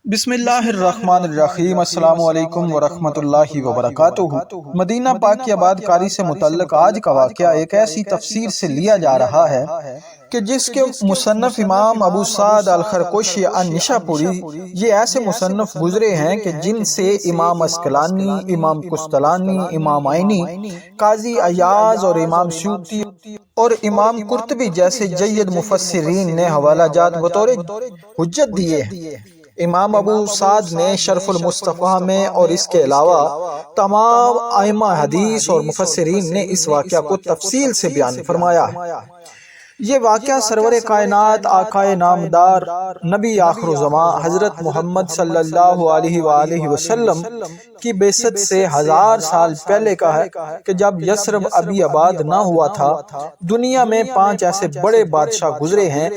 بسم اللہ الرحمن الرحیم۔ السلام علیکم ورحمۃ اللہ وبرکاتہ۔ مدینہ پاک کی آباد کاری سے متعلق آج کا واقعہ ایک ایسی تفسیر سے لیا جا رہا ہے کہ جس کے مصنف امام ابو سعد الخرقوشی النشاپوری یہ ایسے مصنف گزرے ہیں کہ جن سے امام اسقلانی، امام قسطلانی، امام عینی، قاضی عیاض اور امام سیوطی اور امام قرطبی جیسے جید مفسرین نے حوالہ جات بطور حجت دیے ہیں۔ امام ابو سعد نے شرف المصطفیٰ میں اور اس کے علاوہ تمام ائمہ حدیث اور مفسرین نے اس واقعہ کو تفصیل سے بیان فرمایا ہے۔ یہ واقعہ سرور کائنات آقائے نامدار نبی آخر الزمان حضرت محمد صلی اللہ علیہ وآلہ وسلم کی بعثت سے 1000 سال پہلے کا ہے کہ جب یثرب ابھی آباد نہ ہوا تھا۔ دنیا میں 5 ایسے بڑے بادشاہ گزرے ہیں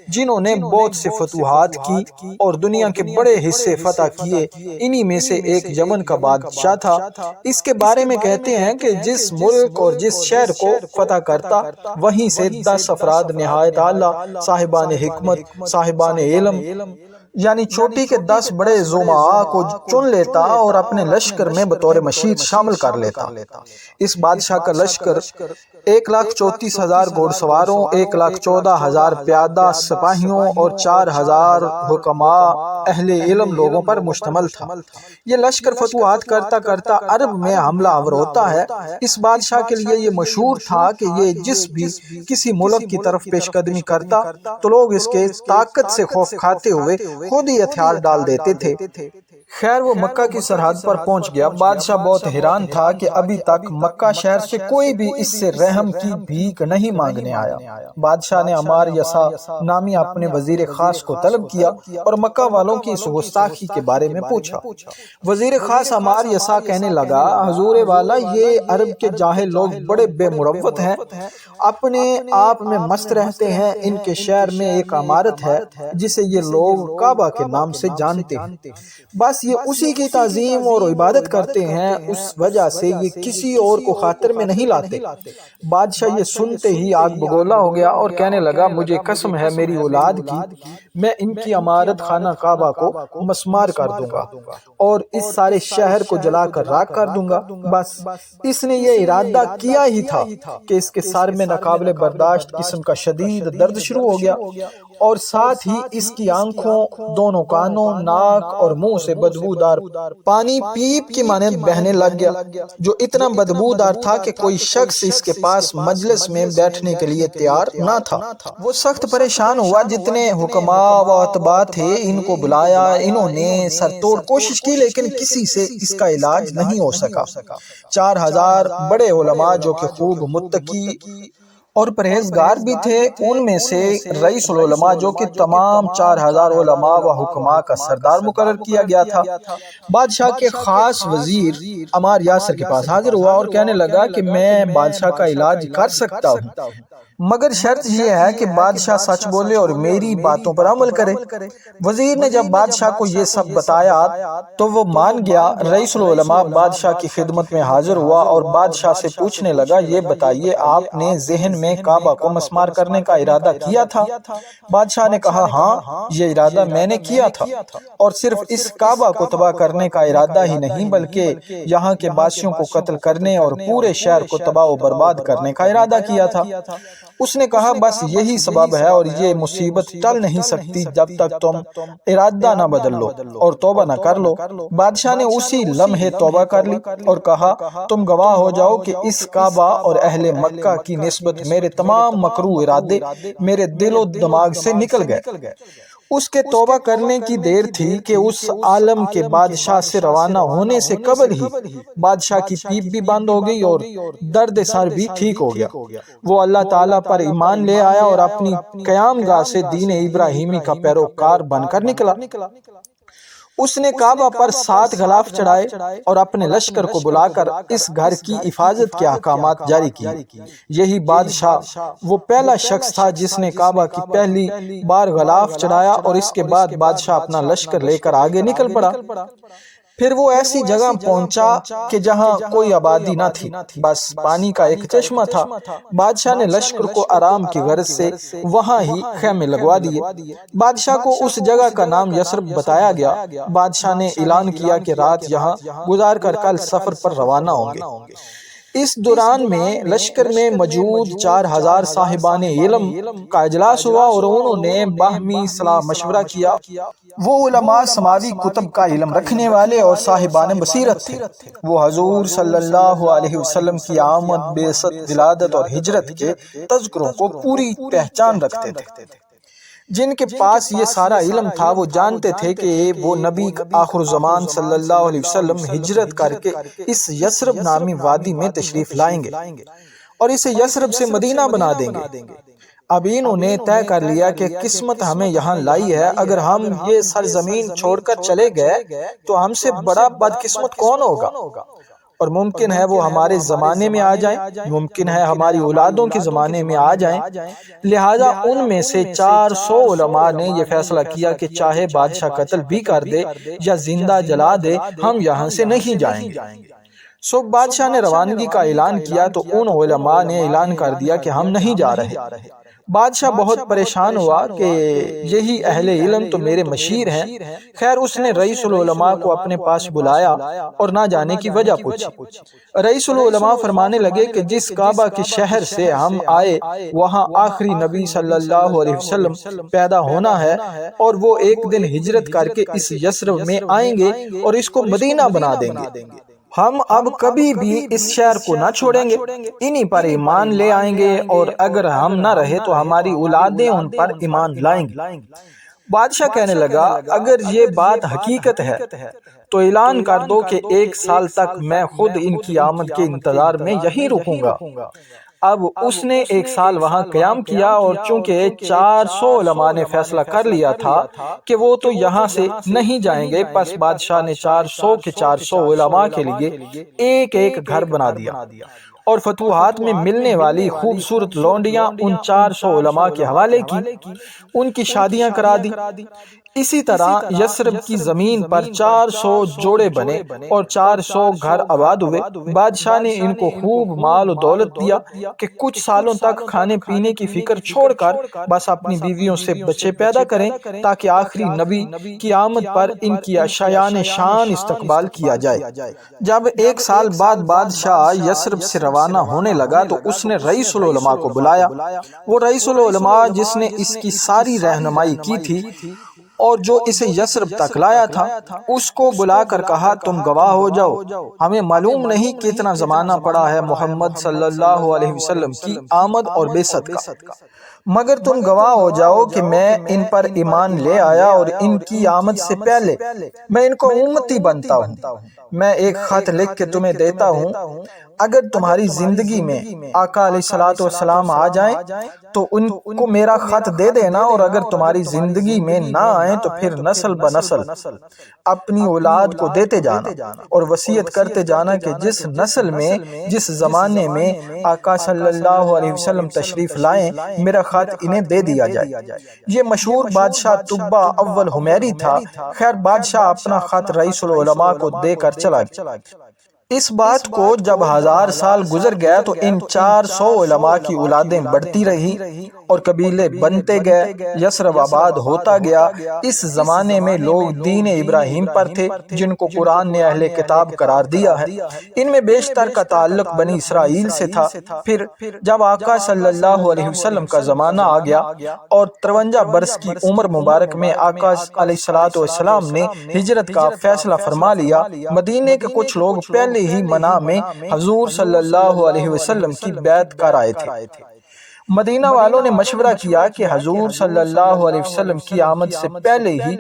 جنہوں نے بہت سے فتوحات کی اور دنیا کے بڑے حصے فتح کیے۔ انہی میں سے ایک یمن کا بادشاہ تھا۔ اس کے بارے میں کہتے ہیں کہ جس ملک اور جس شہر کو فتح کرتا وہیں سے 10 افراد نہایت اعلیٰ صاحبان حکمت، صاحبان علم یعنی چوٹی کے 10 بڑے زعماء کو چن لیتا اور اپنے لشکر میں بطور مشیر شامل کر لیتا۔ اس بادشاہ کا لشکر 1,34,000 گھوڑ سواروں، 1,14,000 پیادہ سپاہیوں اور 4,000 حکماء اہل علم لوگوں پر مشتمل تھا۔ یہ لشکر فتوحات کرتا کرتا عرب میں حملہ آور ہوتا ہے۔ اس بادشاہ کے لیے یہ مشہور تھا کہ یہ جس بھی کسی ملک کی طرف پیش قدمی کرتا تو لوگ اس کے طاقت سے خوف کھاتے ہوئے خود ہی ہتھیار ڈال دیتے تھے۔ خیر وہ مکہ کی سرحد پر پہنچ گیا۔ بادشاہ بہت حیران تھا کہ ابھی تک مکہ شہر سے کوئی بھی اس سے رحم کی بھیک نہیں مانگنے آیا۔ بادشاہ نے عمار یسا نامی اپنے وزیر خاص کو طلب کیا اور مکہ والوں کی اس گستاخی کے بارے میں پوچھا۔ وزیر خاص عمار یسا کہنے لگا، حضور والا یہ عرب کے جاہل لوگ بڑے بے مروت ہیں، اپنے آپ میں مست رہتے ہیں۔ ان کے شہر میں ایک عمارت ہے جسے یہ لوگ کعبہ کے نام سے جانتے ہیں، بس یہ اسی کی تعظیم اور عبادت کرتے ہیں، اس وجہ سے یہ کسی اور کو خاطر میں نہیں لاتے۔ بادشاہ یہ سنتے ہی آگ بگولا ہو گیا اور کہنے لگا، مجھے قسم ہے میری اولاد کی، میں ان کی عمارت خانہ کعبہ کو مسمار کر دوں گا اور اس سارے شہر کو جلا کر راکھ کر دوں گا۔ بس اس نے یہ ارادہ کیا ہی تھا کہ اس کے سر میں ناقابل برداشت قسم کا شدید درد شروع ہو گیا اور ساتھ ہی اس کی آنکھوں، دونوں کانوں، ناک اور منہ سے بدبودار پانی پیپ کی مانند بہنے لگ گیا، جو اتنا بدبودار تھا کہ کوئی شخص اس کے پاس مجلس میں بیٹھنے کے لیے تیار نہ تھا۔ وہ سخت پریشان ہوا، جتنے حکماء و اتباع تھے ان کو بلایا، انہوں نے سر توڑ کوشش کی لیکن کسی سے اس کا علاج نہیں ہو سکا۔ 4,000 بڑے علماء جو کہ خوب متقی اور پرہیزگار بھی تھے، ان میں سے رئیس العلماء جو کہ تمام 4,000 علماء و حکماء کا سردار مقرر کیا گیا تھا، بادشاہ کے خاص وزیر عمار یاسر کے پاس حاضر ہوا اور کہنے لگا کہ میں بادشاہ کا علاج کر سکتا ہوں، مگر شرط یہ ہے کہ بادشاہ سچ بولے اور میری باتوں پر عمل کرے۔ وزیر نے جب بادشاہ کو یہ سب بتایا تو وہ مان گیا۔ رئیس العلماء بادشاہ کی خدمت میں حاضر ہوا اور بادشاہ سے پوچھنے لگا، یہ بتائیے آپ نے ذہن میں کعبہ کو مسمار کرنے کا ارادہ کیا تھا؟ بادشاہ نے کہا، ہاں یہ ارادہ میں نے کیا تھا، اور صرف اس کعبہ کو تباہ کرنے کا ارادہ ہی نہیں بلکہ یہاں کے باشیوں کو قتل کرنے اور پورے شہر کو تباہ و برباد کرنے کا ارادہ کیا تھا۔ اس نے کہا، بس یہی سبب ہے اور یہ مصیبت ٹل نہیں سکتی جب تک تم ارادہ نہ بدل لو اور توبہ نہ کر لو۔ بادشاہ نے اسی لمحے توبہ کر لی اور کہا، تم گواہ ہو جاؤ کہ اس کعبہ اور اہل مکہ کی نسبت میرے تمام مکروہ ارادے میرے دل و دماغ سے نکل گئے۔ اس کے توبہ کرنے کی دیر تھی کہ اس عالم کے بادشاہ سے روانہ ہونے سے قبل ہی بادشاہ کی پیپ بھی بند ہو گئی اور درد سر بھی ٹھیک ہو گیا۔ وہ اللہ تعالیٰ پر ایمان لے آیا اور اپنی قیام گاہ سے دین ابراہیمی کا پیروکار بن کر نکلا۔ اس نے کعبہ پر 7 غلاف چڑھائے اور اپنے لشکر کو بلا کر اس گھر کی حفاظت کے احکامات جاری کیے۔ یہی بادشاہ وہ پہلا شخص تھا جس نے کعبہ کی پہلی بار غلاف چڑھایا اور اس کے بعد بادشاہ اپنا لشکر لے کر آگے نکل پڑا۔ پھر وہ ایسی جگہ پہنچا کہ جہاں کوئی آبادی نہ تھی، بس پانی کا ایک چشمہ تھا۔ بادشاہ نے لشکر کو آرام کی غرض سے وہاں ہی خیمے لگوا دیے۔ بادشاہ کو اس جگہ کا نام یثرب بتایا گیا۔ بادشاہ نے اعلان کیا کہ رات یہاں گزار کر کل سفر پر روانہ ہوں گے۔ اس دوران میں لشکر میں موجود 4000 صاحبان علم کا اجلاس ہوا اور انہوں نے باہمی صلاح مشورہ کیا۔ وہ علماء سماوی کتب کا علم رکھنے والے اور صاحبان بصیرت تھے۔ وہ حضور صلی اللہ علیہ وسلم کی آمد، بعثت، ولادت اور ہجرت کے تذکروں کو پوری پہچان رکھتے تھے۔ جن کے پاس یہ سارا علم تھا وہ جانتے تھے کہ وہ نبی آخر الزمان صلی اللہ علیہ وسلم ہجرت کر کے اس یثرب نامی وادی میں تشریف لائیں گے اور اسے یثرب سے مدینہ بنا دیں گے۔ اب انہوں نے طے کر لیا کہ قسمت ہمیں یہاں لائی ہے، اگر ہم یہ سرزمین چھوڑ کر چلے گئے تو ہم سے بڑا بدقسمت کون ہوگا؟ اور ممکن ہے وہ ہمارے زمانے میں آ جائیں، ممکن ہے ہماری اولادوں کے زمانے میں آ جائیں۔ لہٰذا ان میں سے 400 علماء نے یہ فیصلہ کیا کہ چاہے بادشاہ قتل بھی کر دے یا زندہ جلا دے، ہم یہاں سے نہیں جائیں گے۔ صبح بادشاہ نے روانگی کا اعلان کیا تو ان علماء نے اعلان کر دیا کہ ہم نہیں جا رہے۔ بادشاہ بہت پریشان ہوا کہ یہی اہل علم تو میرے مشیر ہیں۔ خیر اس نے رئیس العلماء کو اپنے پاس بلایا اور نہ جانے کی وجہ پوچھی۔ رئیس العلماء فرمانے لگے کہ جس کعبہ کے شہر سے ہم آئے وہاں آخری نبی صلی اللہ علیہ وسلم پیدا ہونا ہے اور وہ ایک دن ہجرت کر کے اس یثرب میں آئیں گے اور اس کو مدینہ بنا دیں گے۔ ہم اب کبھی بھی اس شہر کو نہ چھوڑیں گے، انہی پر ایمان لے آئیں گے اور اگر ہم نہ رہے تو ہماری اولادیں ان پر ایمان لائیں گی۔ بادشاہ کہنے لگا اگر یہ بات حقیقت ہے تو اعلان کر دو کہ 1 سال تک میں خود ان کی آمد کے انتظار میں یہیں رکوں گا۔ اب اس نے 1 سال وہاں قیام کیا اور چونکہ 400 علماء نے فیصلہ کر لیا تھا کہ وہ تو یہاں سے نہیں جائیں گے، پس بادشاہ نے 400 کے 400 علماء کے لیے ایک ایک گھر بنا دیا اور فتوحات میں ملنے والی خوبصورت لونڈیاں ان 400 علماء کے حوالے کی، ان کی شادیاں کرا دی۔ اسی طرح یثرب کی زمین پر 400 جوڑے بنے اور 400 گھر آباد ہوئے۔ بادشاہ نے ان کو خوب مال و دولت دیا کہ کچھ سالوں تک کھانے پینے کی فکر چھوڑ کر بس اپنی بیویوں سے بچے پیدا کریں تاکہ آخری نبی کی آمد پر ان کی شایان شان استقبال کیا جائے۔ جب 1 سال بعد بادشاہ یثرب سے روانہ ہونے لگا تو اس نے رئیس العلماء کو بلایا۔ وہ رئیس العلماء جس نے اس کی ساری رہنمائی کی تھی اور جو اسے یثرب تک لایا تھا، اس کو بلا کر کہا تم گواہ ہو جاؤ، ہمیں معلوم نہیں کتنا زمانہ پڑا ہے محمد صلی اللہ علیہ وسلم کی آمد اور بعثت کا، مگر تم گواہ ہو جاؤ کہ میں ان پر ایمان لے آیا اور ان کی آمد سے پہلے میں ان کو امتی بنتا ہوں۔ میں ایک خط لکھ کے تمہیں دیتا ہوں، اگر تمہاری زندگی میں آقا علیہ السلام آ جائیں تو ان کو میرا خط دے دینا، اور اگر تمہاری زندگی میں نہ آئیں تو پھر نسل بنسل اپنی اولاد کو دیتے جانا اور وصیت کرتے جانا کہ جس نسل میں جس زمانے میں آقا صلی اللہ علیہ وسلم تشریف لائیں میرا خط انہیں دے دیا جائے۔ یہ مشہور بادشاہ طبہ اول حمیری تھا۔ خیر بادشاہ اپنا خط رئیس العلماء کو دے کر چلا گیا۔ اس بات کو جب 1000 سال گزر گیا تو ان 400 علماء کی اولادیں بڑھتی رہی اور قبیلے بنتے گئے، یثرب آباد ہوتا گیا۔ اس زمانے میں لوگ دین ابراہیم پر تھے جن کو قرآن نے اہل کتاب قرار دیا ہے۔ ان میں بیشتر کا تعلق بنی اسرائیل سے تھا۔ پھر جب آقا صلی اللہ علیہ وسلم کا زمانہ آ گیا اور 53 برس کی عمر مبارک میں آقا علیہ السلام نے ہجرت کا فیصلہ فرما لیا، مدینے کے کچھ لوگ پہلے ہی منع میں حضور صلی اللہ علیہ وسلم کی بیعت کر آئے تھے۔ مدینہ والوں نے مشورہ کیا کہ حضور صلی اللہ علیہ وسلم کی آمد سے پہلے ہی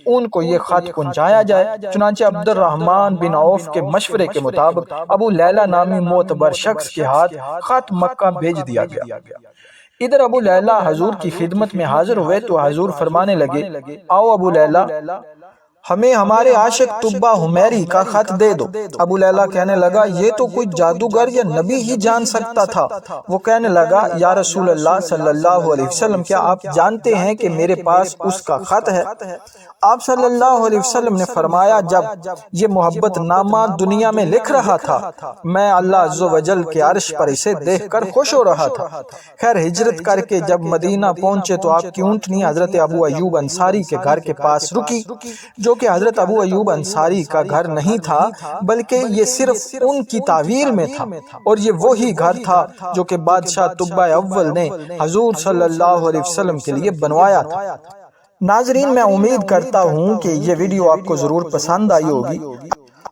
ان کو یہ خط پہنچایا جائے۔ چنانچہ عبد الرحمن بن عوف کے مشورے کے مطابق ابو لیلہ نامی معتبر شخص کے ہاتھ خط مکہ بھیج دیا گیا۔ ادھر ابو لیلہ حضور کی خدمت میں حاضر ہوئے تو حضور فرمانے لگے آؤ ابو لیلہ، ہمیں ہمارے عاشق طبہ حمیری کا خط دے دو۔ ابو لیلہ کہنے لگا یہ تو کوئی جادوگر یا نبی ہی جان سکتا تھا۔ وہ کہنے لگا یا رسول اللہ صلی اللہ علیہ وسلم کیا آپ جانتے ہیں کہ میرے پاس اس کا خط ہے؟ آپ صلی اللہ علیہ وسلم نے فرمایا جب یہ محبت نامہ دنیا میں لکھ رہا تھا میں اللہ عز و جل کے عرش پر اسے دیکھ کر خوش ہو رہا تھا۔ خیر ہجرت کر کے جب مدینہ پہنچے تو آپ کی اونٹنی حضرت ابو ایوب انصاری کے گھر کے پاس رکی، جو کہ حضرت ابو ایوب انصاری کا گھر نہیں تھا بلکہ یہ صرف ان کی تعویل میں تھا، اور یہ وہی گھر تھا جو کہ بادشاہ طبہ اول نے حضور صلی اللہ علیہ وسلم کے لیے بنوایا تھا۔ ناظرین میں امید کرتا ہوں کہ یہ ویڈیو آپ کو ضرور پسند آئی ہوگی۔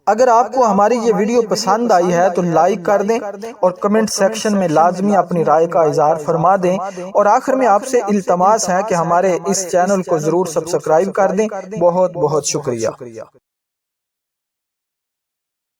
اگر آپ کو ہماری یہ ویڈیو پسند آئی ہے تو لائک کر دیں اور کمنٹ سیکشن میں لازمی اپنی رائے کا اظہار فرما دیں، اور آخر میں آپ سے التماس ہے کہ ہمارے اس چینل کو ضرور سبسکرائب کر دیں۔ بہت بہت شکریہ۔